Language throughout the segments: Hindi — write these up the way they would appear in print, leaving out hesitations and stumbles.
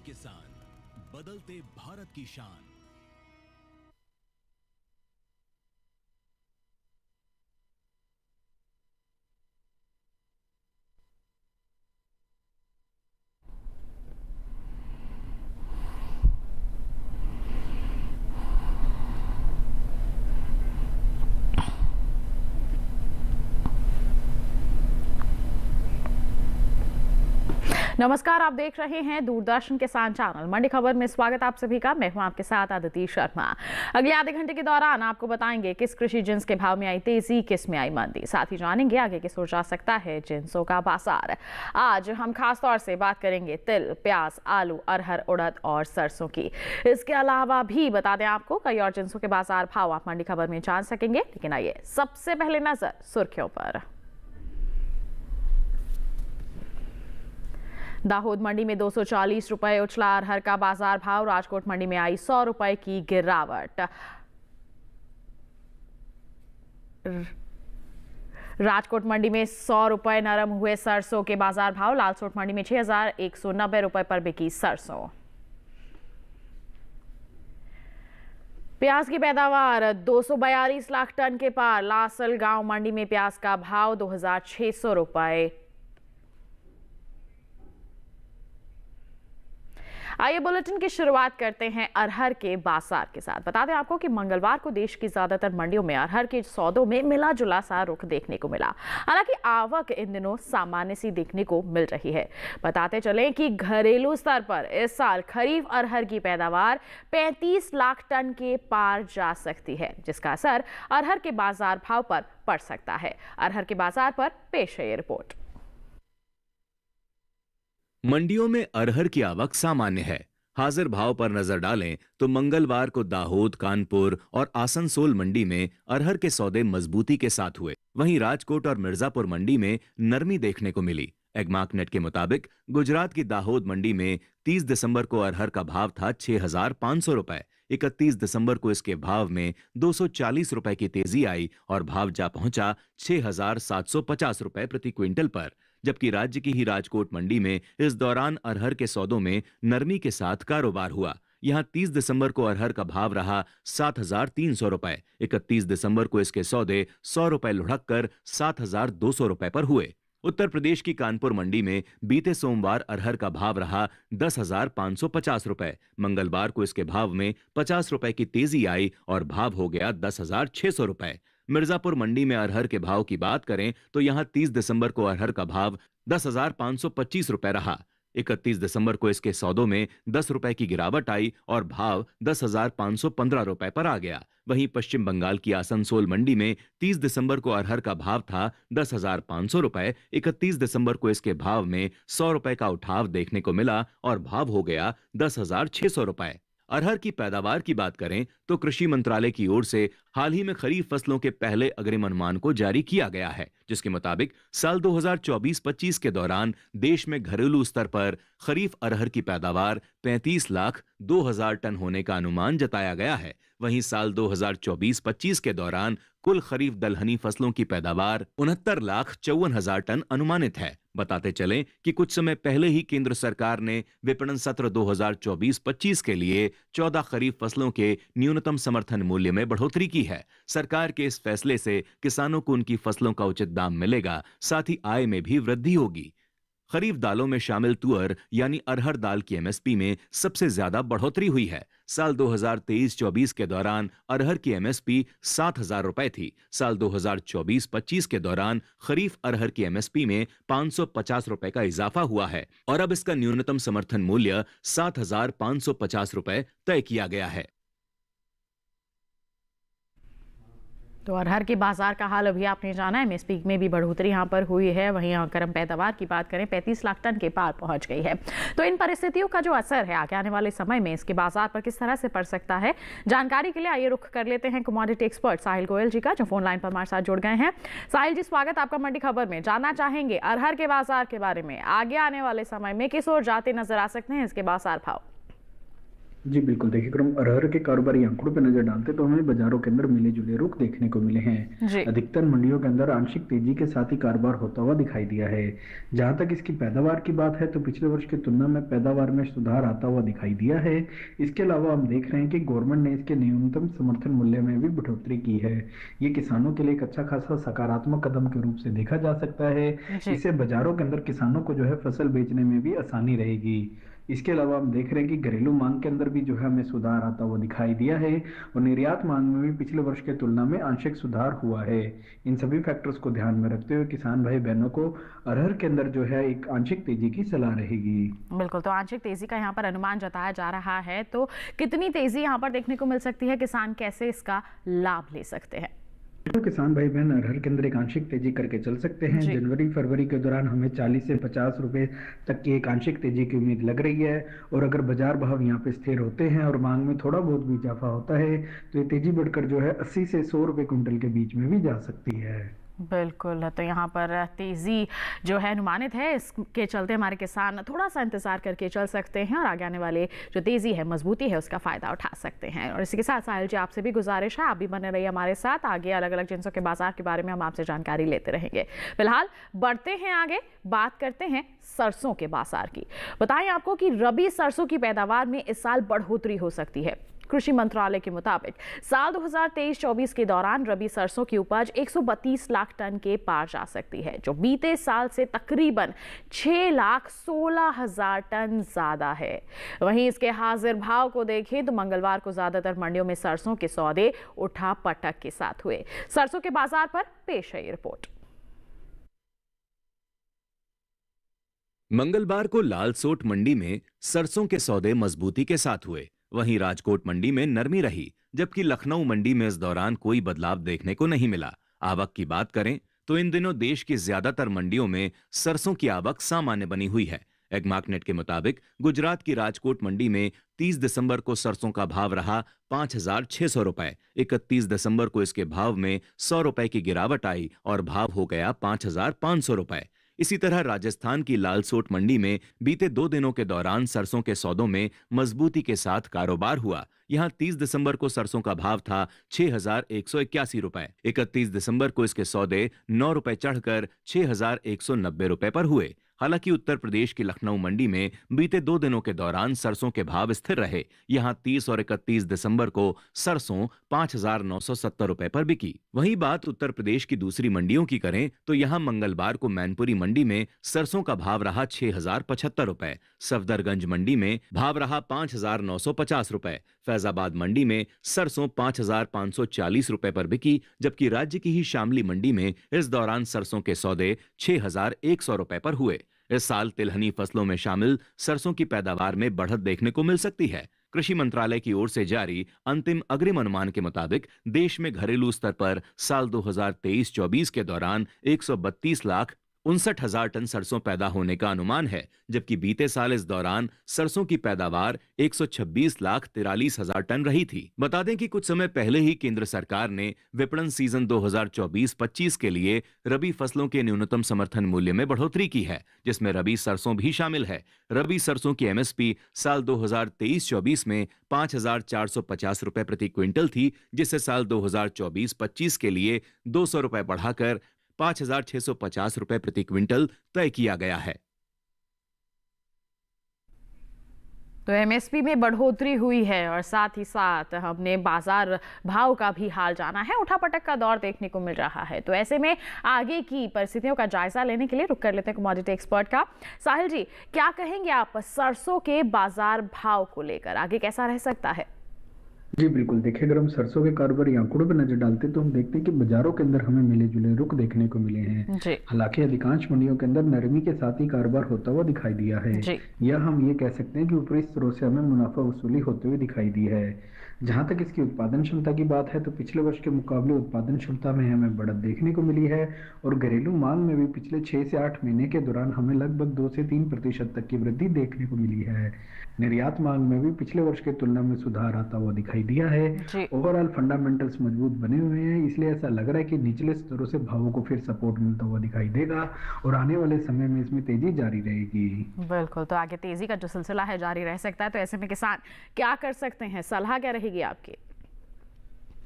किसान, बदलते भारत की शान। नमस्कार, आप देख रहे हैं दूरदर्शन किसान चैनल। मंडी खबर में स्वागत आप सभी का। मैं हूं आपके साथ आदिति शर्मा। अगले आधे घंटे के दौरान आपको बताएंगे किस कृषि जिन्स के भाव में आई तेजी, किस में आई मंदी। साथ ही जानेंगे आगे किस ओर जा सकता है जिन्सों का बाजार। आज हम खास तौर से बात करेंगे तिल, प्याज, आलू, अरहर, उड़द और सरसों की। इसके अलावा भी बता दें आपको कई और जिन्सों के बाजार भाव आप मंडी खबर में जान सकेंगे। लेकिन आइए सबसे पहले नजर सुर्खियों पर। दाहोद मंडी में 240 रुपए उछला अरहर का बाजार भाव। राजकोट मंडी में आई 100 रुपए की गिरावट। राजकोट मंडी में 100 रुपए नरम हुए सरसों के बाजार भाव। लालसोट मंडी में 6190 रुपए पर बिकी सरसों। प्याज की पैदावार 242 लाख टन के पार। लासल गांव मंडी में प्याज का भाव 2600 रुपए। आइए बुलेटिन की शुरुआत करते हैं अरहर के बाजार के साथ। बता दें आपको कि मंगलवार को देश की ज्यादातर मंडियों में अरहर के सौदों में मिला जुला सा रुख देखने को मिला। हालांकि आवक इन दिनों सामान्य सी देखने को मिल रही है। बताते चलें कि घरेलू स्तर पर इस साल खरीफ अरहर की पैदावार 35 लाख टन के पार जा सकती है, जिसका असर अरहर के बाजार भाव पर पड़ सकता है। अरहर के बाजार पर पेश है ये रिपोर्ट। मंडियों में अरहर की आवक सामान्य है। हाजिर भाव पर नजर डालें तो मंगलवार को दाहोद, कानपुर और आसनसोल मंडी में अरहर के सौदे मजबूती के साथ हुए। वहीं राजकोट और मिर्जापुर मंडी में नरमी देखने को मिली। एगमार्कनेट के मुताबिक गुजरात की दाहोद मंडी में 30 दिसंबर को अरहर का भाव था 6500 रुपए। 31 दिसंबर को इसके भाव में 240 रुपए की तेजी आई और भाव जा पहुंचा 6750 रुपए प्रति क्विंटल पर। जबकि राज्य की ही राजकोट मंडी में इस दौरान अरहर के सौदों में नरमी के साथ कारोबार हुआ। यहां 30 दिसंबर को अरहर का भाव रहा 7300 रुपए। 31 दिसंबर को इसके सौदे 100 रुपए लुढ़क कर 7200 रुपए पर हुए। उत्तर प्रदेश की कानपुर मंडी में बीते सोमवार अरहर का भाव रहा 10,550 रुपए। मंगलवार को इसके भाव में 50 रुपए की तेजी आई और भाव हो गया 10,600 रुपए। मिर्जापुर मंडी में अरहर के भाव की बात करें तो यहां 30 दिसंबर को अरहर का भाव 10,525 रुपए रहा। 31 दिसंबर को इसके सौदों में 10 रुपए की गिरावट आई और भाव 10,515 रुपए पर आ गया। वहीं पश्चिम बंगाल की आसनसोल मंडी में 30 दिसंबर को अरहर का भाव था 10,500 रुपए। 31 दिसंबर को इसके भाव में 100 रुपए का उठाव देखने को मिला और भाव हो गया 10,600 रुपए। अरहर की पैदावार की बात करें तो कृषि मंत्रालय की ओर से हाल ही में खरीफ फसलों के पहले अग्रिम अनुमान को जारी किया गया है, जिसके मुताबिक साल 2024-25 के दौरान देश में घरेलू स्तर पर खरीफ अरहर की पैदावार 35 लाख 2,000 टन होने का अनुमान जताया गया है। वहीं साल 2024-25 के दौरान कुल खरीफ दलहनी फसलों की पैदावार 69,54,000 टन अनुमानित है। बताते चलें कि कुछ समय पहले ही केंद्र सरकार ने विपणन सत्र 2024-25 के लिए 14 खरीफ फसलों के न्यूनतम समर्थन मूल्य में बढ़ोतरी की है। सरकार के इस फैसले से किसानों को उनकी फसलों का उचित दाम मिलेगा, साथ ही आय में भी वृद्धि होगी। खरीफ दालों में शामिल तुअर यानी अरहर दाल की एमएसपी में सबसे ज्यादा बढ़ोतरी हुई है। साल 2023-24 के दौरान अरहर की एमएसपी 7,000 रुपए थी। साल 2024-25 के दौरान खरीफ अरहर की एमएसपी में 550 रुपए का इजाफा हुआ है और अब इसका न्यूनतम समर्थन मूल्य 7,550 रुपए तय किया गया है। तो अरहर के बाजार का हाल अभी आपने जाना है। एमएसपी में भी बढ़ोतरी यहाँ पर हुई है। वहीं गर्म पैदावार की बात करें 35 लाख टन के पार पहुंच गई है। तो इन परिस्थितियों का जो असर है आगे आने वाले समय में इसके बाजार पर किस तरह से पड़ सकता है, जानकारी के लिए आइए रुख कर लेते हैं कमोडिटी एक्सपर्ट साहिल गोयल जी का, जो फोन लाइन पर हमारे साथ जुड़ गए हैं। साहिल जी, स्वागत आपका मंडी खबर में। जानना चाहेंगे अरहर के बाजार के बारे में, आगे आने वाले समय में किस ओर जाते नजर आ सकते हैं इसके बाजार भाव। जी बिल्कुल, देखिए अगर हम अरहर के कारोबारी आंकड़ों पे नज़र डालते हैं तो हमें बाज़ारों के अंदर मिले-जुले रुख देखने को मिले हैं। जी। अधिकतर मंडियों के अंदर आंशिक तेज़ी के साथ ही कारोबार होता हुआ दिखाई दिया है। जहाँ तक इसकी पैदावार की बात है तो पिछले वर्ष की तुलना में पैदावार में सुधार आता हुआ दिखाई दिया है। इसके अलावा हम देख रहे हैं कि गवर्नमेंट ने इसके न्यूनतम समर्थन मूल्य में भी बढ़ोतरी की है। ये किसानों के लिए एक अच्छा खासा सकारात्मक कदम के रूप से देखा जा सकता है। जी। इससे बाज़ारों के अंदर किसानों को जो है फसल बेचने में भी आसानी रहेगी। इसके अलावा हम देख रहे हैं कि घरेलू मांग के अंदर भी जो है हमें सुधार आता हुआ दिखाई दिया है और निर्यात मांग में भी पिछले वर्ष के तुलना में आंशिक सुधार हुआ है। इन सभी फैक्टर्स को ध्यान में रखते हुए किसान भाई बहनों को अरहर के अंदर जो है एक आंशिक तेजी की सलाह रहेगी। बिल्कुल, तो आंशिक तेजी का यहाँ पर अनुमान जताया जा रहा है, तो कितनी तेजी यहाँ पर देखने को मिल सकती है? किसान कैसे इसका लाभ ले सकते हैं? तो किसान भाई बहन अरहर के अंदर एक आंशिक तेजी करके चल सकते हैं। जी। जनवरी फरवरी के दौरान हमें 40 से 50 रुपए तक की एक आंशिक तेजी की उम्मीद लग रही है और अगर बाजार भाव यहाँ पे स्थिर होते हैं और मांग में थोड़ा बहुत भी इजाफा होता है तो ये तेजी बढ़कर जो है 80 से 100 रुपए क्विंटल के बीच में भी जा सकती है। बिल्कुल, तो यहाँ पर तेज़ी जो है अनुमानित है, इसके चलते हमारे किसान थोड़ा सा इंतज़ार करके चल सकते हैं और आगे आने वाले जो तेज़ी है, मजबूती है, उसका फ़ायदा उठा सकते हैं। और इसी के साथ साहिल जी, आपसे भी गुजारिश है, आप भी बने रहिए हमारे साथ। आगे अलग-अलग जिन्सों के बाज़ार के बारे में हम आपसे जानकारी लेते रहेंगे। फिलहाल बढ़ते हैं आगे, बात करते हैं सरसों के बाज़ार की। बताएं आपको कि रबी सरसों की पैदावार में इस साल बढ़ोतरी हो सकती है। कृषि मंत्रालय के मुताबिक साल 2023-24 के दौरान रबी सरसों की उपज 132 लाख टन के पार जा सकती है, जो बीते साल से तकरीबन 6,16,000 टन ज्यादा है। वहीं इसके हाजिर भाव को देखें तो मंगलवार को ज्यादातर मंडियों में सरसों के सौदे उठा पटक के साथ हुए। सरसों के बाजार पर पेश है ये रिपोर्ट। मंगलवार को लालसोट मंडी में सरसों के सौदे मजबूती के साथ हुए। वहीं राजकोट मंडी में नरमी रही, जबकि लखनऊ मंडी में इस दौरान कोई बदलाव देखने को नहीं मिला। आवक की बात करें तो इन दिनों देश की ज्यादातर मंडियों में सरसों की आवक सामान्य बनी हुई है। एगमार्कनेट के मुताबिक गुजरात की राजकोट मंडी में 30 दिसंबर को सरसों का भाव रहा 5,600 रुपए। 31 दिसंबर को इसके भाव में 100 रुपए की गिरावट आई और भाव हो गया 5,500 रुपए। इसी तरह राजस्थान की लालसोट मंडी में बीते 2 दिनों के दौरान सरसों के सौदों में मजबूती के साथ कारोबार हुआ। यहां 30 दिसंबर को सरसों का भाव था 6,181 रुपए। 31 दिसंबर को इसके सौदे 9 रुपए चढ़कर 6,190 रुपए पर हुए। हालांकि उत्तर प्रदेश की लखनऊ मंडी में बीते 2 दिनों के दौरान सरसों के भाव स्थिर रहे। यहां 30 और 31 दिसंबर को सरसों 5,970 रुपए पर बिकी। वहीं बात उत्तर प्रदेश की दूसरी मंडियों की करें तो यहां मंगलवार को मैनपुरी मंडी में सरसों का भाव रहा 6,075 रुपए। सफदरगंज मंडी में भाव रहा 5,950 रुपए। फैजाबाद मंडी में सरसों 5,540 रुपए पर बिकी, जबकि राज्य की ही शामली मंडी में इस दौरान सरसों के सौदे 6,100 रुपए पर हुए। इस साल तिलहनी फसलों में शामिल सरसों की पैदावार में बढ़त देखने को मिल सकती है। कृषि मंत्रालय की ओर से जारी अंतिम अग्रिम अनुमान के मुताबिक देश में घरेलू स्तर पर साल 2023-24 के दौरान 132,59,000 टन सरसों पैदा होने का अनुमान है, जबकि बीते साल इस दौरान सरसों की पैदावार 126,43,000 टन रही थी। बता दें कि कुछ समय पहले ही केंद्र सरकार ने विपणन सीजन 2024-25 के लिए रबी फसलों के न्यूनतम समर्थन मूल्य में बढ़ोतरी की है, जिसमें रबी सरसों भी शामिल है। रबी सरसों की एमएसपी साल 2023-24 में 5,450 रुपए प्रति क्विंटल थी, जिसे साल 2024-25 के लिए 200 रुपए बढ़ाकर 5,650 रुपए प्रति क्विंटल तय किया गया है। तो एमएसपी में बढ़ोतरी हुई है और साथ ही साथ हमने बाजार भाव का भी हाल जाना है। उठापटक का दौर देखने को मिल रहा है, तो ऐसे में आगे की परिस्थितियों का जायजा लेने के लिए रुक कर लेते हैं कमोडिटी एक्सपर्ट का। साहिल जी, क्या कहेंगे आप सरसों के बाजार भाव को लेकर, आगे कैसा रह सकता है? जी बिल्कुल, देखिए अगर हम सरसों के कारोबारी आंकड़ों पर नजर डालते हैं तो हम देखते हैं कि बाजारों के अंदर हमें मिले जुले रुख देखने को मिले हैं। जी। हालांकि अधिकांश मंडियों के अंदर नरमी के साथ ही कारोबार होता हुआ दिखाई दिया है। जी। या हम ये कह सकते हैं कि ऊपरी स्तरों से हमें मुनाफा वसूली होते हुए दिखाई दी है। जहां तक इसकी उत्पादन क्षमता की बात है तो पिछले वर्ष के मुकाबले उत्पादन क्षमता में हमें बढ़त देखने को मिली है और घरेलू मांग में भी पिछले 6 से 8 महीने के दौरान हमें लगभग 2 से 3% तक की वृद्धि देखने को मिली है। निर्यात मांग में भी पिछले वर्ष की तुलना में सुधार आता हुआ दिखाई दिखाई दिया है। जी। ओवरऑल फंडामेंटल्स मजबूत बने हुए हैं, इसलिए ऐसा लग रहा है कि निचले स्तरों से भावों को फिर सपोर्ट मिलता हुआ दिखाई देगा और आने वाले समय में इसमें तेजी जारी रहेगी। बिल्कुल, तो आगे तेजी का जो सिलसिला है जारी रह सकता है, तो ऐसे में किसान क्या कर सकते हैं, सलाह क्या रहेगी आपकी?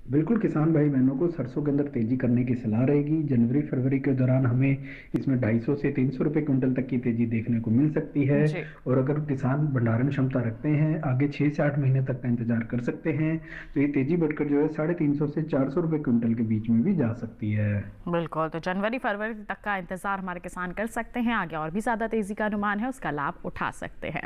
बिल्कुल, किसान भाई बहनों को सरसों के अंदर तेजी करने की सलाह रहेगी। जनवरी फरवरी के दौरान हमें इसमें 250 से 300 रुपए क्विंटल तक की तेजी देखने को मिल सकती है। जी। और अगर किसान भंडारण क्षमता रखते हैं, आगे 6 से 8 महीने तक का इंतजार कर सकते हैं, तो ये तेजी बढ़कर जो है 350 से 400 रुपए क्विंटल के बीच में भी जा सकती है। बिल्कुल, तो जनवरी फरवरी तक का इंतजार हमारे किसान कर सकते हैं। आगे और भी ज्यादा तेजी का अनुमान है, उसका लाभ उठा सकते हैं।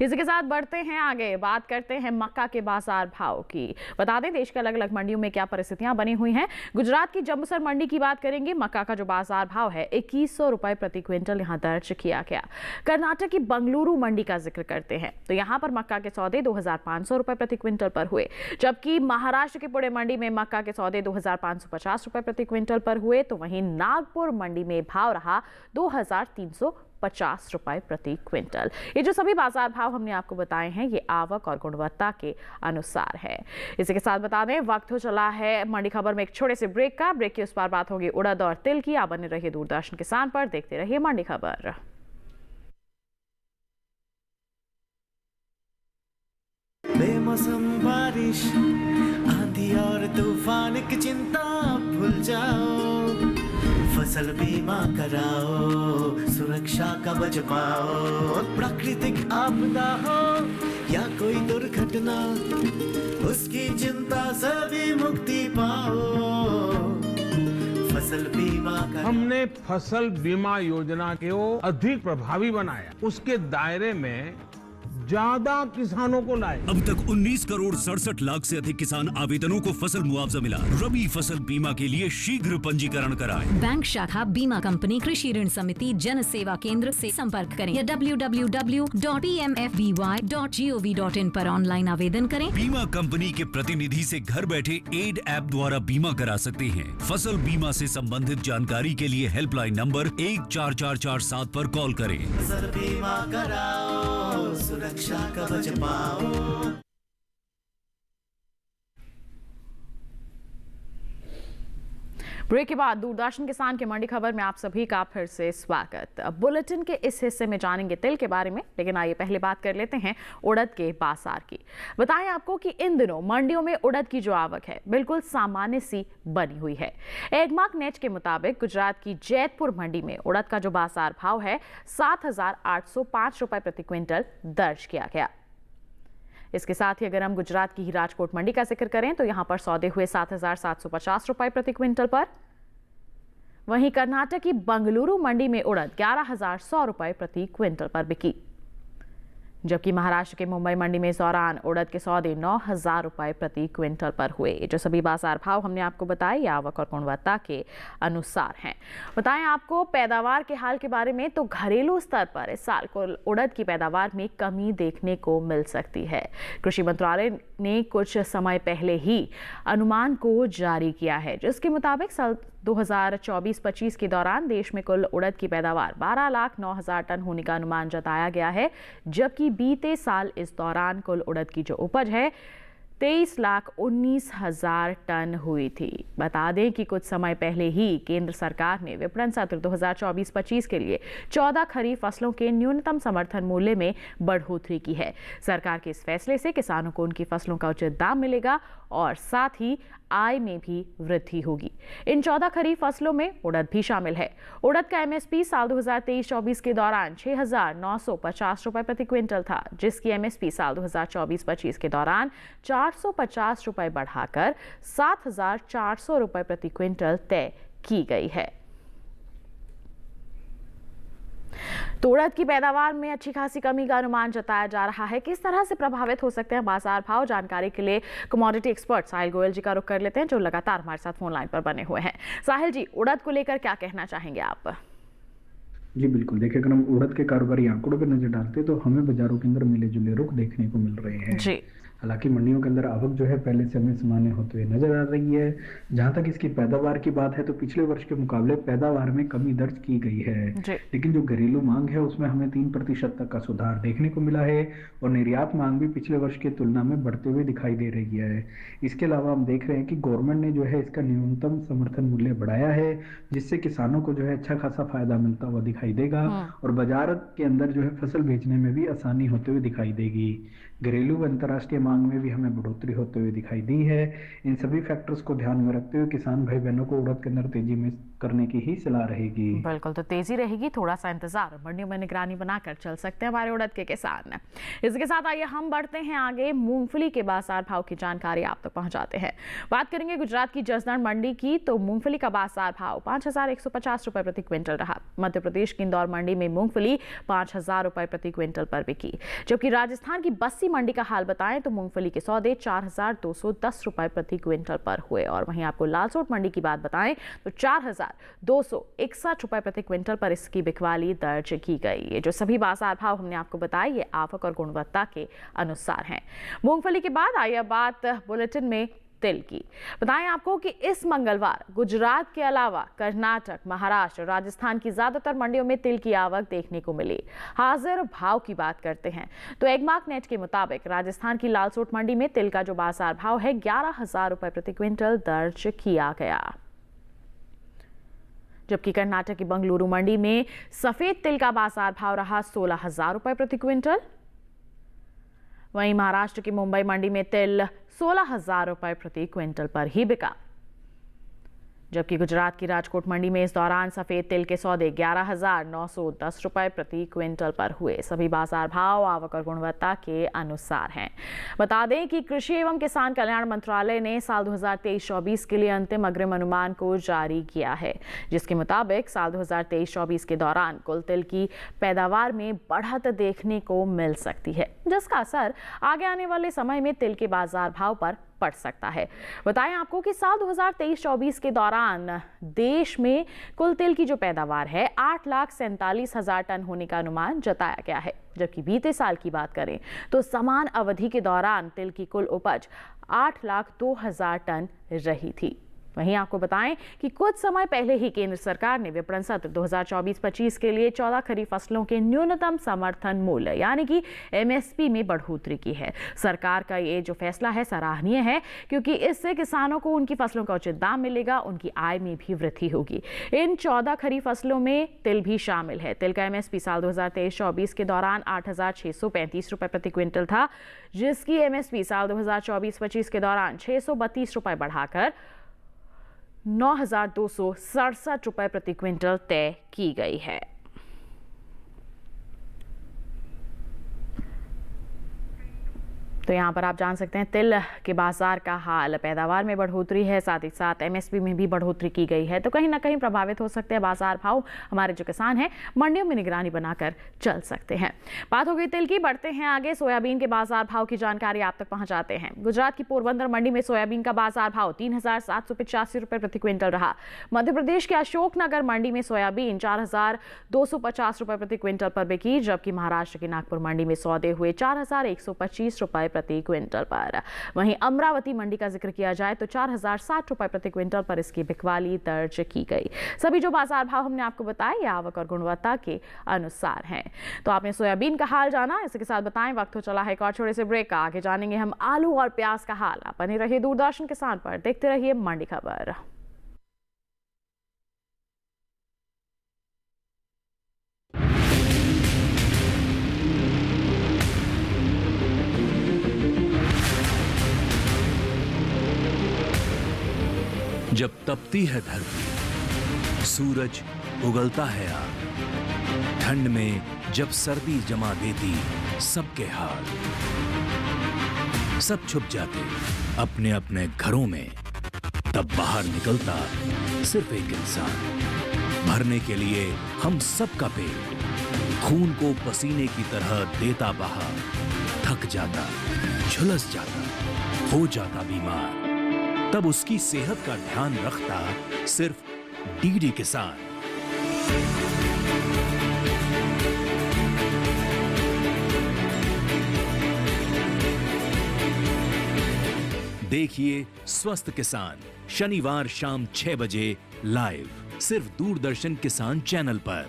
इसी के साथ बढ़ते हैं आगे, बात करते हैं मक्का के बाजार भाव की। बता दें देश के अलग अलग मंडियों में क्या परिस्थितियां बनी हुई हैं। गुजरात की जंबूसर मंडी की बात करेंगे। मक्का का जो बाजार भाव है 2100 रुपए प्रति क्विंटल यहां दर्ज किया गया। कर्नाटक की बंगलुरु मंडी का जिक्र करते हैं, तो यहां पर मक्का के सौदे 2500 रुपए प्रति क्विंटल पर हुए, जबकि महाराष्ट्र की पुणे मंडी में मक्का के सौदे 2550 रुपए प्रति क्विंटल पर हुए। तो वहीं नागपुर मंडी में भाव रहा 2350 रुपए प्रति क्विंटल। ये जो सभी बाजार भाव हमने आपको बताए हैं, ये आवक और गुणवत्ता के अनुसार है। इसी के साथ बता दें वक्त हो चला है मंडी खबर में एक छोटे से ब्रेक का। ब्रेक की उस पार बात होगी उड़द और तिल की। आप बने रहिए दूरदर्शन किसान पर, देखते रहिए मंडी खबर। बेमौसम बारिश, आंधी और तूफान की चिंता भूल जाओ, फसल बीमा कराओ, सुरक्षा कवच पाओ। प्राकृतिक आपदा हो या कोई दुर्घटना, उसकी चिंता से भी मुक्ति पाओ, फसल बीमा कराओ। हमने फसल बीमा योजना को अधिक प्रभावी बनाया, उसके दायरे में ज्यादा किसानों को लाए। अब तक 19 करोड़ 67 लाख से अधिक किसान आवेदनों को फसल मुआवजा मिला। रबी फसल बीमा के लिए शीघ्र पंजीकरण कराएं। बैंक शाखा, बीमा कंपनी, कृषि ऋण समिति, जन सेवा केंद्र से संपर्क करें या www.pmfby.gov.in पर ऑनलाइन आवेदन करें। बीमा कंपनी के प्रतिनिधि से घर बैठे एड ऐप द्वारा बीमा करा सकते हैं। फसल बीमा से संबंधित जानकारी के लिए हेल्पलाइन नंबर 14447 पर कॉल करें। फसल बीमा कराओ, सुरक्षा कवच पाओ। ब्रेक के बाद दूरदर्शन किसान की मंडी खबर में आप सभी का फिर से स्वागत। बुलेटिन के इस हिस्से में जानेंगे तिल के बारे में, लेकिन आइए पहले बात कर लेते हैं उड़द के बाजार की। बताएं आपको कि इन दिनों मंडियों में उड़द की जो आवक है बिल्कुल सामान्य सी बनी हुई है। एगमार्क नेट के मुताबिक गुजरात की जैतपुर मंडी में उड़द का जो बाजार भाव है 7805 रुपए प्रति क्विंटल दर्ज किया गया। इसके साथ ही अगर हम गुजरात की ही राजकोट मंडी का जिक्र करें तो यहां पर सौदे हुए 7750 रुपए प्रति क्विंटल पर। वहीं कर्नाटक की बंगलुरु मंडी में उड़द 11100 रुपए प्रति क्विंटल पर बिकी, जबकि महाराष्ट्र के मुंबई मंडी में इस दौरान उड़द के सौदे 9000 रुपए प्रति क्विंटल पर हुए। जो सभी बाजार भाव हमने आपको बताए, ये आवक और गुणवत्ता के अनुसार हैं। बताएं आपको पैदावार के हाल के बारे में, तो घरेलू स्तर पर इस साल को उड़द की पैदावार में कमी देखने को मिल सकती है। कृषि मंत्रालय ने कुछ समय पहले ही अनुमान को जारी किया है, जिसके मुताबिक साल 2024-25 के दौरान देश में कुल उड़द की पैदावार 12,09,000 टन होने का अनुमान जताया गया है, जबकि बीते साल इस दौरान कुल उड़द की जो उपज है 23,19,000 टन हुई थी। बता दें कि कुछ समय पहले ही केंद्र सरकार ने विपणन सत्र 2024-25 के लिए 14 खरीफ फसलों के न्यूनतम समर्थन मूल्य में बढ़ोतरी की है। सरकार के इस फैसले से किसानों को उनकी फसलों का उचित दाम मिलेगा और साथ ही आय में भी वृद्धि होगी। इन 14 खरीफ फसलों में उड़द भी शामिल है। उड़द का एमएसपी साल 2023-24 के दौरान 6,950 रुपए प्रति क्विंटल था, जिसकी एमएसपी साल 2024-25 के दौरान 450 रुपए बढ़ाकर 7,400 रुपए प्रति क्विंटल तय की गई है। तो उड़द की पैदावार में अच्छी खासी कमी का अनुमान जताया जा रहा है। किस तरह से प्रभावित हो सकते हैं बाजार भाव, जानकारी के लिए कमोडिटी एक्सपर्ट साहिल गोयल जी का रुख कर लेते हैं, जो लगातार हमारे साथ फोन लाइन पर बने हुए हैं। साहिल जी, उड़द को लेकर क्या कहना चाहेंगे आप? जी बिल्कुल, देखिए अगर हम उड़द के कारोबारी आंकड़ों पर नजर डालते हैं तो हमें बाजारों के अंदर मिले जुले रुख देखने को मिल रहे हैं। जी। हालांकि मंडियों के अंदर आवक जो है पहले से हमें सामान्य होते हुए नजर आ रही है। जहां तक इसकी पैदावार की बात है तो पिछले वर्ष के मुकाबले पैदावार में कमी दर्ज की गई है, लेकिन जो घरेलू मांग है उसमें हमें 3% तक का सुधार देखने को मिला है और निर्यात मांग भी पिछले वर्ष की तुलना में बढ़ते हुए दिखाई दे रही है। इसके अलावा हम देख रहे हैं कि गवर्नमेंट ने जो है इसका न्यूनतम समर्थन मूल्य बढ़ाया है, जिससे किसानों को जो है अच्छा खासा फायदा मिलता हुआ दिखाई देगा और बाजार के अंदर जो है फसल बेचने में भी आसानी होते हुए दिखाई देगी। घरेलू व अंतर्राष्ट्रीय मांग में भी हमें बढ़ोतरी होते हुए दिखाई दी है। इन सभी फैक्टर्स को ध्यान में रखते हुए किसान भाई बहनों को उड़द के अंदर तेजी में करने की ही सलाह रहेगी। बिल्कुल, तो तेजी रहेगी, थोड़ा सा इंतजार, मंडियों में निगरानी बनाकर चल सकते हैं हमारे उड़द के किसान। इसके साथ आइए हम बढ़ते हैं आगे, मूंगफली के बाजार भाव की जानकारी आप तक पहुंचाते हैं। बात करेंगे गुजरात की जसदण मंडी की, तो मूंगफली का बाजार भाव 5,150 रुपए प्रति क्विंटल रहा। मध्य प्रदेश की इंदौर मंडी में मूंगफली 5,000 रुपए प्रति क्विंटल पर बिकी, जबकि राजस्थान की बस्सी मंडी का हाल बताएं तो मूंगफली के सौदे 4,210 रुपए प्रति क्विंटल पर हुए और वहीं आपको लालसोट मंडी की बात बताएं तो 4,261 रुपए प्रति क्विंटल पर इसकी बिकवाली दर्ज की गई है। जो सभी बाजार भाव हमने आपको बताए ये आवक और गुणवत्ता के अनुसार हैं। मूंगफली के बाद आइए बात बुलेटिन में तिल की। बताएं आपको कि इस मंगलवार गुजरात के अलावा कर्नाटक, महाराष्ट्र, राजस्थान की ज्यादातर मंडियों में तिल की आवक देखने को मिली। हाजिर भाव की बात करते हैं तो एगमार्क नेट के मुताबिक राजस्थान की लालसोट मंडी में तिल का जो बाजार भाव है 11,000 रुपए प्रति क्विंटल दर्ज किया गया, जबकि कर्नाटक की बंगलुरु मंडी में सफेद तिल का बाजार भाव रहा 16,000 रुपए प्रति क्विंटल। वहीं महाराष्ट्र की मुंबई मंडी में तिल 16,000 रुपए प्रति क्विंटल पर ही बिका, जबकि गुजरात की राजकोट मंडी में इस दौरान सफेद तिल के सौदे 11,910 रुपए प्रति क्विंटल पर हुए। सभी बाजार भाव आवक और गुणवत्ता के अनुसार हैं। बता दें कि कृषि एवं किसान कल्याण मंत्रालय ने साल 2023-24 के लिए अंतिम अग्रिम अनुमान को जारी किया है, जिसके मुताबिक साल 2023-24 के दौरान कुल तिल की पैदावार में बढ़त देखने को मिल सकती है, जिसका असर आगे आने वाले समय में तिल के बाजार भाव पर पड़ सकता है। बताएं आपको कि साल 2023-24 के दौरान देश में कुल तिल की जो पैदावार है 8,47,000 टन होने का अनुमान जताया गया है, जबकि बीते साल की बात करें तो समान अवधि के दौरान तिल की कुल उपज 8,02,000 टन रही थी। वहीं आपको बताएं कि कुछ समय पहले ही केंद्र सरकार ने विपणन सत्र 2024-25 के लिए 14 खरीफ फसलों के न्यूनतम समर्थन मूल्य यानी कि एमएसपी में बढ़ोतरी की है। सरकार का ये जो फैसला है सराहनीय है, क्योंकि इससे किसानों को उनकी फसलों का उचित दाम मिलेगा, उनकी आय में भी वृद्धि होगी। इन 14 खरीफ फसलों में तिल भी शामिल है। तिल का एमएसपी साल 2023-24 के दौरान 8,635 रुपए प्रति क्विंटल था, जिसकी एमएसपी साल 2024-25 के दौरान 632 रुपए बढ़ाकर 9,267 रुपए प्रति क्विंटल तय की गई है। तो यहाँ पर आप जान सकते हैं तिल के बाजार का हाल, पैदावार में बढ़ोतरी है, साथ ही साथ एमएसपी में भी बढ़ोतरी की गई है, तो कहीं ना कहीं प्रभावित हो सकते हैं बाजार भाव। हमारे जो किसान हैं मंडियों में निगरानी बनाकर चल सकते हैं। बात हो गई तिल की, बढ़ते हैं आगे, सोयाबीन के बाजार भाव की जानकारी आप तक पहुंचाते हैं। गुजरात की पोरबंदर मंडी में सोयाबीन का बाजार भाव 3,785 रुपए प्रति क्विंटल रहा। मध्य प्रदेश के अशोकनगर मंडी में सोयाबीन 4,250 रुपए प्रति क्विंटल पर बिकी, जबकि महाराष्ट्र की नागपुर मंडी में सौदे हुए 4,125 रुपए प्रति क्विंटल पर। वहीं अमरावती मंडी का जिक्र किया जाए तो 4,060 रुपए प्रति क्विंटल पर इसकी बिकवाली दर्ज की गई। सभी जो बाजार भाव हमने आपको बताए ये आवक और गुणवत्ता के अनुसार हैं। तो आपने सोयाबीन का हाल जाना, इसी के साथ बताएं वक्त हो चला है एक और छोटे से ब्रेक का। आगे जानेंगे हम आलू और प्याज का हाल। आप बने रहिए दूरदर्शन किसान पर, देखते रहिए मंडी खबर। जब तपती है धरती, सूरज उगलता है आग, ठंड में जब सर्दी जमा देती सबके हाल, सब छुप जाते अपने अपने घरों में, तब बाहर निकलता सिर्फ एक इंसान, भरने के लिए हम सबका पेट, खून को पसीने की तरह देता बहा, थक जाता, झुलस जाता, हो जाता बीमार, तब उसकी सेहत का ध्यान रखता सिर्फ डीडी किसान। देखिए स्वस्थ किसान शनिवार शाम 6 बजे लाइव सिर्फ दूरदर्शन किसान चैनल पर।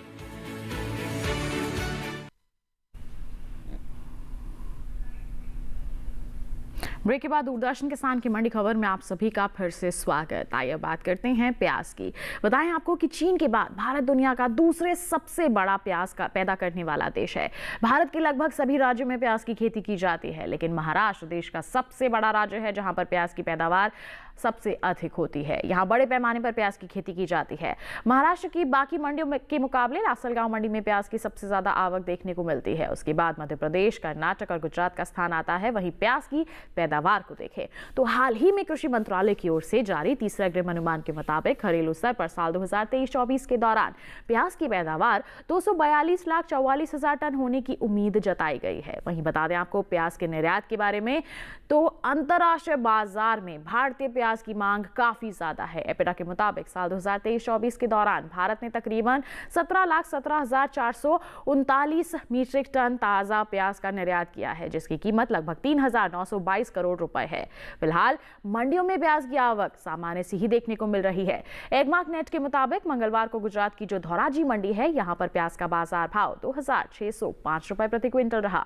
ब्रेक के बाद दूरदर्शन किसान की मंडी खबर में आप सभी का फिर से स्वागत। आइए बात करते हैं प्याज की। बताएं आपको कि चीन के बाद भारत दुनिया का दूसरे सबसे बड़ा प्याज का पैदा करने वाला देश है। भारत के लगभग सभी राज्यों में प्याज की खेती की जाती है, लेकिन महाराष्ट्र देश का सबसे बड़ा राज्य है जहां पर प्याज की पैदावार सबसे अधिक होती है। यहाँ बड़े पैमाने पर प्याज की खेती की जाती है। महाराष्ट्र की बाकी मंडियों के मुकाबले लासलगांव मंडी में प्याज की सबसे ज्यादा आवक देखने को मिलती है। उसके बाद मध्य प्रदेश, कर्नाटक और गुजरात का स्थान आता है। वहीं प्याज की पैदावार को देखें तो हाल ही में कृषि मंत्रालय की ओर से जारी तीसरे अग्रिम अनुमान के मुताबिक घरेलू स्तर पर साल 2023-24 के दौरान प्याज की पैदावार 242,44,000 टन होने की उम्मीद जताई गई है। वहीं बता दें आपको प्याज के निर्यात के बारे में तो अंतर्राष्ट्रीय बाजार में भारतीय प्याज की मांग काफी ज्यादा है। एपिडा के मुताबिक साल 2023-24 के दौरान भारत ने तकरीबन 17,17,439 मीट्रिक टन ताजा प्याज का निर्यात किया है, जिसकी कीमत लगभग 3,922 करोड़ रुपए है। फिलहाल मंडियों में प्याज की आवक सामान्य सी ही देखने को मिल रही है। एगमार्क नेट के मुताबिक मंगलवार को गुजरात की जो धौराजी मंडी है, यहां पर प्याज का बाजार भाव 2,605 रुपए प्रति क्विंटल रहा।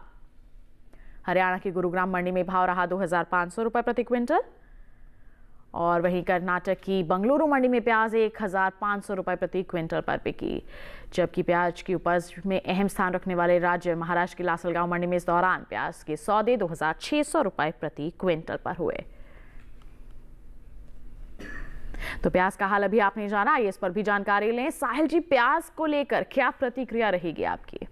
हरियाणा की गुरुग्राम मंडी में भाव रहा 2,500 रुपए प्रति क्विंटल और वहीं कर्नाटक की बंगलुरु मंडी में प्याज 1,500 रुपए प्रति क्विंटल पर बिकी। जबकि प्याज की उपज में अहम स्थान रखने वाले राज्य महाराष्ट्र की लासलगांव मंडी में इस दौरान प्याज के सौदे 2,600 रुपए प्रति क्विंटल पर हुए। तो प्याज का हाल अभी आपने जाना, आइए इस पर भी जानकारी लें। साहिल जी, प्याज को लेकर क्या प्रतिक्रिया रहेगी आपकी?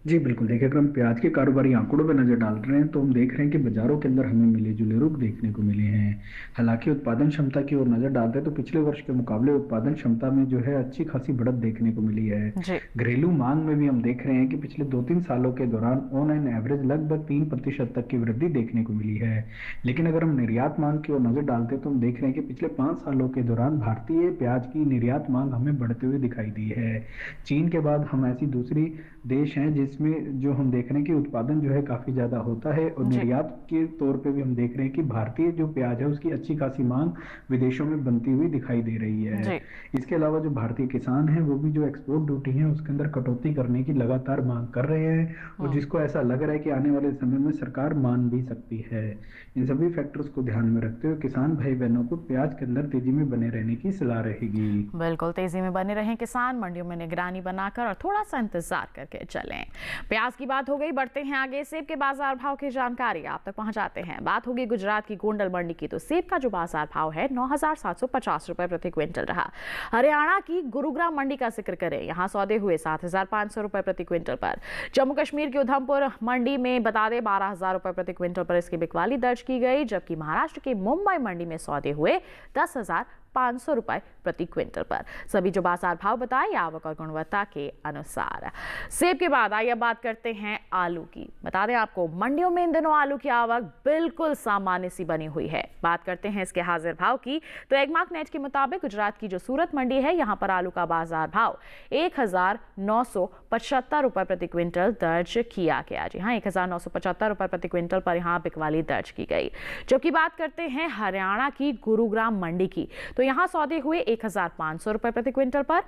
जी बिल्कुल, देखिए अगर हम प्याज के कारोबारी आंकड़ों पर नजर डाल रहे हैं तो हम देख रहे हैं कि बाजारों के अंदर हमें मिले जुले रुख देखने को मिले हैं। हालांकि उत्पादन क्षमता की ओर नजर डालते हैं तो पिछले वर्ष के मुकाबले उत्पादन क्षमता में जो है अच्छी खासी बढ़त देखने को मिली है। घरेलू मांग में भी हम देख रहे हैं कि पिछले 2-3 सालों के दौरान ऑन एन एवरेज लगभग 3% तक की वृद्धि देखने को मिली है। लेकिन अगर हम निर्यात मांग की ओर नजर डालते हैं तो हम देख रहे हैं कि पिछले 5 सालों के दौरान भारतीय प्याज की निर्यात मांग हमें बढ़ते हुए दिखाई दी है। चीन के बाद हम ऐसी दूसरी देश हैं जिसमें जो हम देख रहे हैं कि उत्पादन जो है काफी ज्यादा होता है और निर्यात के तौर पे भी हम देख रहे हैं कि भारतीय जो प्याज है उसकी अच्छी खासी मांग विदेशों में बनती हुई दिखाई दे रही है। इसके अलावा जो भारतीय किसान हैं वो भी जो एक्सपोर्ट ड्यूटी है उसके अंदर कटौती करने की लगातार मांग कर रहे हैं और जिसको ऐसा लग रहा है कि आने वाले समय में सरकार मान भी सकती है। इन सभी फैक्टर्स को ध्यान में रखते हुए किसान भाई बहनों को प्याज के अंदर तेजी में बने रहने की सलाह रहेगी। बिल्कुल, तेजी में बने रहें किसान, मंडियों में निगरानी बनाकर और थोड़ा सा इंतजार करके चलें। प्याज की बात हो गई, बढ़ते हैं आगे। सेब के बाजार भाव की जानकारी आप तक पहुंचाते हैं। बात होगी गुजरात की गोंडल मंडी की, तो सेब का जो बाजार भाव है 9,750 रुपए प्रति क्विंटल रहा। हरियाणा की गुरुग्राम मंडी का जिक्र करें, यहां सौदे हुए 7,500 रुपए प्रति क्विंटल पर। जम्मू कश्मीर की उधमपुर मंडी में बता दें 12,000 रुपए प्रति क्विंटल पर इसकी बिकवाली दर्ज की गई, जबकि महाराष्ट्र की मुंबई मंडी में सौदे हुए 10,500 रुपए प्रति क्विंटल पर। सभी जो बाजार भाव बताए आवक और गुणवत्ता के अनुसार। सेब के बाद आइए बात करते हैं आलू की। बता दें आपको मंडियों में इन दिनों आलू की आवक बिल्कुल सामान्य सी बनी हुई है। बात करते हैं इसके हाजिर भाव की, तो एगमार्क नेट के मुताबिक गुजरात की जो सूरत मंडी है यहां पर आलू का बाजार भाव 1,975 रुपए प्रति क्विंटल दर्ज किया गया। जी हाँ, 1,975 रुपए प्रति क्विंटल पर यहां बिकवाली दर्ज की गई। जबकि बात करते हैं हरियाणा की गुरुग्राम मंडी की, तो यहां सौदे हुए 1,500 रुपए प्रति क्विंटल पर।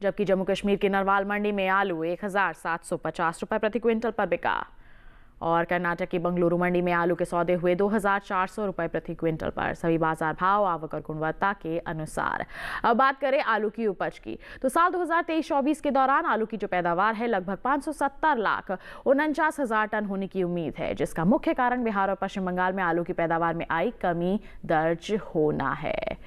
जबकि जम्मू कश्मीर की नरवाल मंडी में आलू 1,750 रुपए प्रति क्विंटल पर बिका और कर्नाटक की बंगलुरु मंडी में आलू के सौदे हुए 2,400 रुपए प्रति क्विंटल पर। सभी बाजार भाव आवक और गुणवत्ता के अनुसार। अब बात करें आलू की उपज की, तो साल 2023-24 के दौरान आलू की जो पैदावार है लगभग 570,49,000 टन होने की उम्मीद है, जिसका मुख्य कारण बिहार और पश्चिम बंगाल में आलू की पैदावार में आई कमी दर्ज होना है।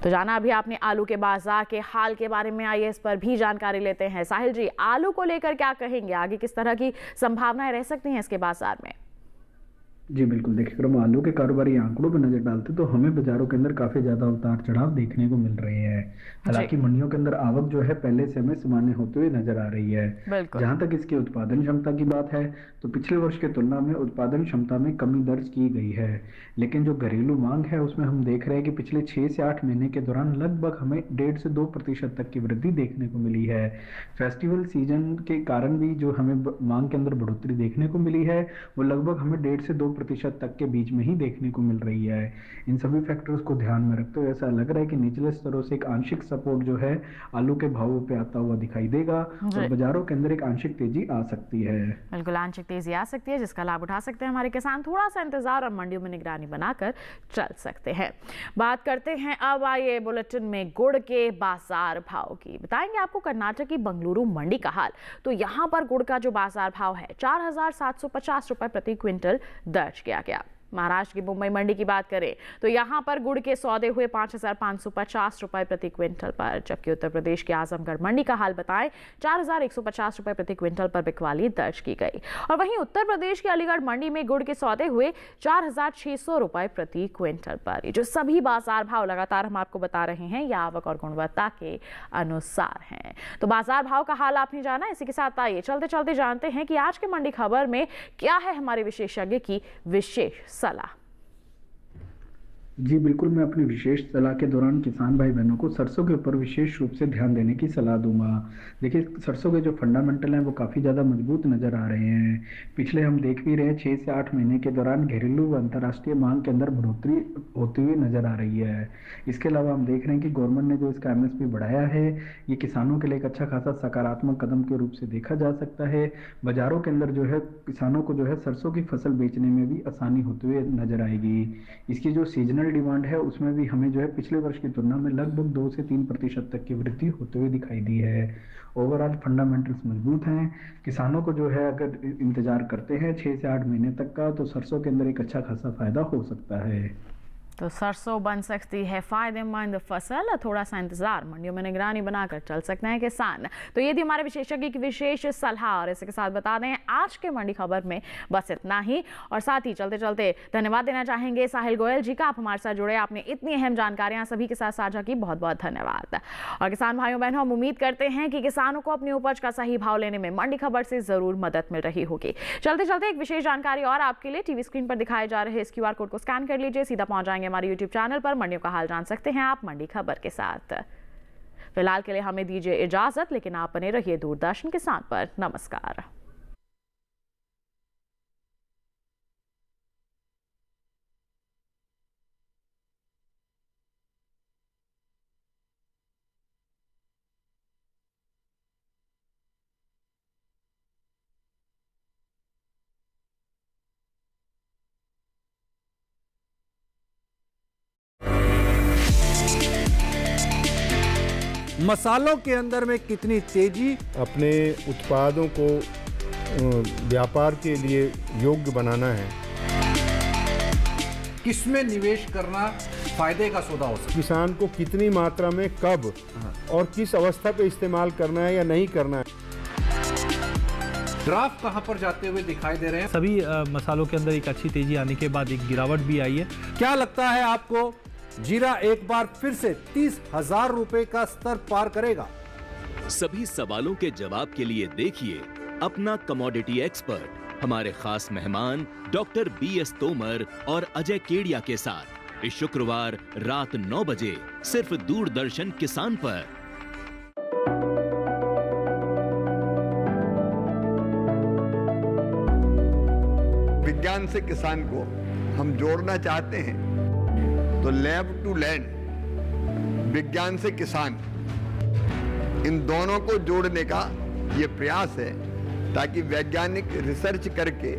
तो जाना अभी आपने आलू के बाजार के हाल के बारे में, आइए इस पर भी जानकारी लेते हैं। साहिल जी, आलू को लेकर क्या कहेंगे, आगे किस तरह की संभावनाएं रह सकती हैं इसके बाजार में? जी बिल्कुल, देखिए अगर हम आलू के कारोबारी आंकड़ों पर नजर डालते तो हमें बाजारों के अंदर काफी ज्यादा उतार चढ़ाव देखने को मिल रहे हैं। हालांकि मंडियों के अंदर आवक जो है पहले से हमें सामान्य होते हुए नजर आ रही है। बिल्कुल। जहां तक इसकी उत्पादन क्षमता की बात है तो पिछले वर्ष की तुलना में उत्पादन क्षमता में कमी दर्ज की गई है, लेकिन जो घरेलू मांग है उसमें हम देख रहे हैं कि पिछले 6 से 8 महीने के दौरान लगभग हमें 1.5 से 2% तक की वृद्धि देखने को मिली है। फेस्टिवल सीजन के कारण भी जो हमें मांग के अंदर बढ़ोतरी देखने को मिली है वो लगभग हमें 1.5 से 2% तक के बीच में ही देखने को मिल रही है। इन सभी फैक्टर्स को ध्यान में रखते हुए ऐसा लग रहा है कि निचले स्तरों से एक आंशिक सपोर्ट जो है आलू के भावों पे आता हुआ दिखाई देगा और बाजारों के अंदर एक आंशिक तेजी आ सकती है। बिल्कुल, आंशिक तेजी आ सकती है जिसका लाभ उठा सकते हैं हमारे किसान। थोड़ा सा इंतजार और मंडियों में निगरानी बनाकर चल सकते हैं। बात करते हैं अब आइए बुलेटिन में गुड़ के बाजार भाव की। बताएंगे आपको कर्नाटक की बंगलुरु मंडी का हाल। तो यहाँ पर गुड़ का जो बाजार भाव है 4,750 रुपए प्रति क्विंटल दर्ज किया गया। महाराष्ट्र की मुंबई मंडी की बात करें तो यहां पर गुड़ के सौदे हुए 5,550 रुपए प्रति क्विंटल पर, जबकि उत्तर प्रदेश की आजमगढ़ मंडी का हाल बताएं 4,150 रुपए प्रति क्विंटल पर बिकवाली दर्ज की गई। और वहीं उत्तर प्रदेश की अलीगढ़ मंडी में गुड़ के सौदे हुए 4,600 रुपए प्रति क्विंटल पर। ये जो सभी बाजार भाव लगातार हम आपको बता रहे हैं ये आवक और गुणवत्ता के अनुसार हैं। तो बाजार भाव का हाल आपने जाना, इसी के साथ आइए चलते चलते जानते हैं कि आज के मंडी खबर में क्या है हमारे विशेषज्ञ की विशेष सलाह। जी बिल्कुल, मैं अपनी विशेष सलाह के दौरान किसान भाई बहनों को सरसों के ऊपर विशेष रूप से ध्यान देने की सलाह दूंगा। देखिए सरसों के जो फंडामेंटल हैं वो काफ़ी ज़्यादा मजबूत नज़र आ रहे हैं। पिछले हम देख भी रहे हैं 6 से 8 महीने के दौरान घरेलू व अंतर्राष्ट्रीय मांग के अंदर बढ़ोतरी होती हुई नज़र आ रही है। इसके अलावा हम देख रहे हैं कि गवर्नमेंट ने जो इसका MSP बढ़ाया है ये किसानों के लिए एक अच्छा खासा सकारात्मक कदम के रूप से देखा जा सकता है। बाजारों के अंदर जो है किसानों को जो है सरसों की फसल बेचने में भी आसानी होते हुए नजर आएगी। इसकी जो सीजनल डिमांड है उसमें भी हमें जो है पिछले वर्ष की तुलना में लगभग 2 से 3% तक की वृद्धि होते हुए दिखाई दी है। ओवरऑल फंडामेंटल्स मजबूत हैं। किसानों को जो है अगर इंतजार करते हैं 6 से 8 महीने तक का तो सरसों के अंदर एक अच्छा खासा फायदा हो सकता है। तो सरसों बन सकती है फायदेमंद फसल, थोड़ा सा इंतजार, मंडियों में निगरानी बनाकर चल सकते हैं किसान। तो ये थी हमारे विशेषज्ञ की विशेष सलाह और इसके साथ बता दें आज के मंडी खबर में बस इतना ही। और साथ ही चलते चलते धन्यवाद देना चाहेंगे साहिल गोयल जी का, आप हमारे साथ जुड़े, आपने इतनी अहम जानकारियां सभी के साथ साझा की, बहुत बहुत धन्यवाद। और किसान भाइयों बहनों हम उम्मीद करते हैं कि किसानों को अपनी उपज का सही भाव लेने में मंडी खबर से जरूर मदद मिल रही होगी। चलते चलते एक विशेष जानकारी और आपके लिए, टीवी स्क्रीन पर दिखाए जा रहे इस QR कोड को स्कैन कर लीजिए, सीधा पहुंच जाएंगे हमारे YouTube चैनल पर। मंडियों का हाल जान सकते हैं आप मंडी खबर के साथ। फिलहाल के लिए हमें दीजिए इजाजत, लेकिन आप बने रहिए दूरदर्शन किसान पर। नमस्कार। मसालों के अंदर में कितनी तेजी, अपने उत्पादों को व्यापार के लिए योग्य बनाना है, किसमें निवेश करना फायदे का सौदा हो सकता है, किसान को कितनी मात्रा में कब और किस अवस्था पे इस्तेमाल करना है या नहीं करना है। ड्राफ्ट कहां पर जाते हुए दिखाई दे रहे हैं। सभी मसालों के अंदर एक अच्छी तेजी आने के बाद एक गिरावट भी आई है। क्या लगता है आपको जीरा एक बार फिर से 30,000 रुपए का स्तर पार करेगा? सभी सवालों के जवाब के लिए देखिए अपना कमोडिटी एक्सपर्ट, हमारे खास मेहमान डॉक्टर BS तोमर और अजय केडिया के साथ इस शुक्रवार रात 9 बजे सिर्फ दूरदर्शन किसान पर। विज्ञान से किसान को हम जोड़ना चाहते हैं तो लैब टू लैंड, विज्ञान से किसान, इन दोनों को जोड़ने का ये प्रयास है ताकि वैज्ञानिक रिसर्च करके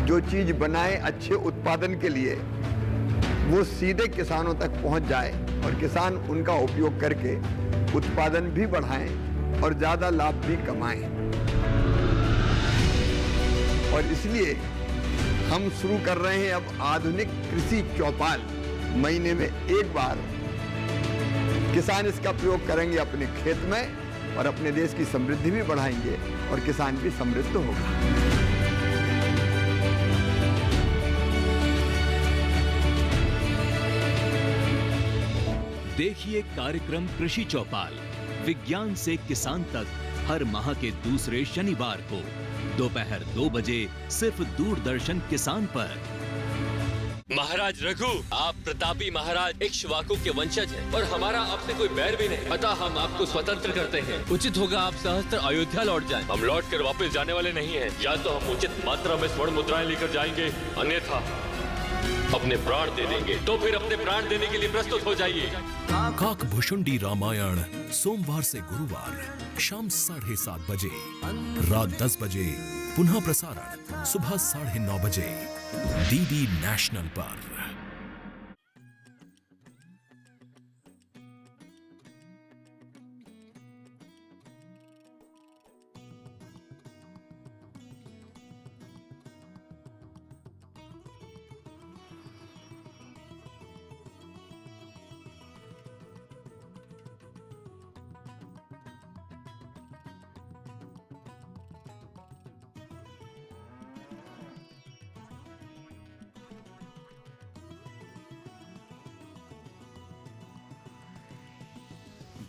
जो चीज बनाए अच्छे उत्पादन के लिए वो सीधे किसानों तक पहुंच जाए और किसान उनका उपयोग करके उत्पादन भी बढ़ाएं और ज्यादा लाभ भी कमाएं। और इसलिए हम शुरू कर रहे हैं अब आधुनिक कृषि चौपाल। महीने में एक बार किसान इसका प्रयोग करेंगे अपने खेत में और अपने देश की समृद्धि भी बढ़ाएंगे और किसान भी समृद्ध होगा। देखिए कार्यक्रम कृषि चौपाल विज्ञान से किसान तक हर माह के दूसरे शनिवार को दोपहर 2 बजे सिर्फ दूरदर्शन किसान पर। महाराज रघु, आप प्रतापी महाराज इक्ष्वाकु के वंशज हैं और हमारा आपसे कोई बैर भी नहीं, अतः हम आपको स्वतंत्र करते हैं। उचित होगा आप सहस्त्र अयोध्या लौट जाएं। हम लौट कर वापस जाने वाले नहीं हैं। या तो हम उचित मात्रा में स्वर्ण मुद्राएं लेकर जाएंगे, अन्यथा अपने प्राण दे देंगे। तो फिर अपने प्राण देने के लिए प्रस्तुत हो जाइए। काकभुशुंडी रामायण सोमवार से गुरुवार शाम 7:30 बजे, रात 10 बजे पुनः प्रसारण सुबह 9:30 बजे डीडी नेशनल पर।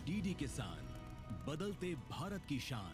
डीडी किसान, बदलते भारत की शान।